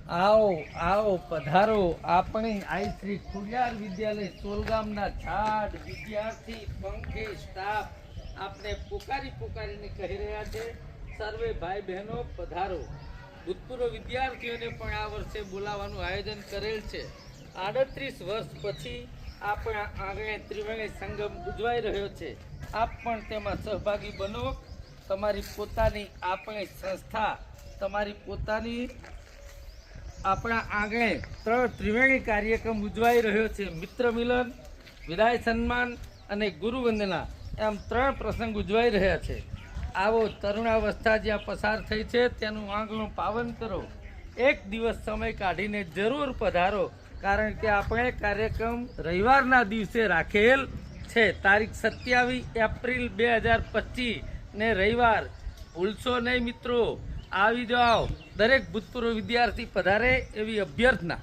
आओ आओ पधारो अपनी आई श्री खुडियार विद्यालय सोलगामना झाड विद्यार्थी पंखे स्टाफ आपने पुकारी पुकारीने कही रह्या छे सर्वे भाई बहनों पधारो। भूतपूर्व विद्यार्थीओने पण आ वर्षे बोलावानुं आयोजन करेल छे। 38 वर्ष पछी आपणा आंगणे त्रिवेणी संगम उजवाई रह्यो छे। आप पण तेमां सहभागी बनो। तमारी पोतानी आपणी संस्था तमारी पोतानी अपना आंगणे त्रिवेणी कार्यक्रम उजवाई रह्यो छे। मित्र मिलन, विदाय सन्मान अने गुरु वंदना एम 3 प्रसंग उजवाई रह्या छे। आवो तरुणावस्था ज्यां पसार थई छे तेनुं आंगणुं पावन करो। एक दिवस समय काढीने जरूर पधारो कारण के आपणे कार्यक्रम रविवारना दिवसे राखेल छे। तारीख 27 एप्रिल 2025 ने रविवार भूलशो नहीं मित्रों। આવી જાઓ, દરેક ભૂતપૂર્વ વિદ્યાર્થી પધારે એવી અભ્યર્થના।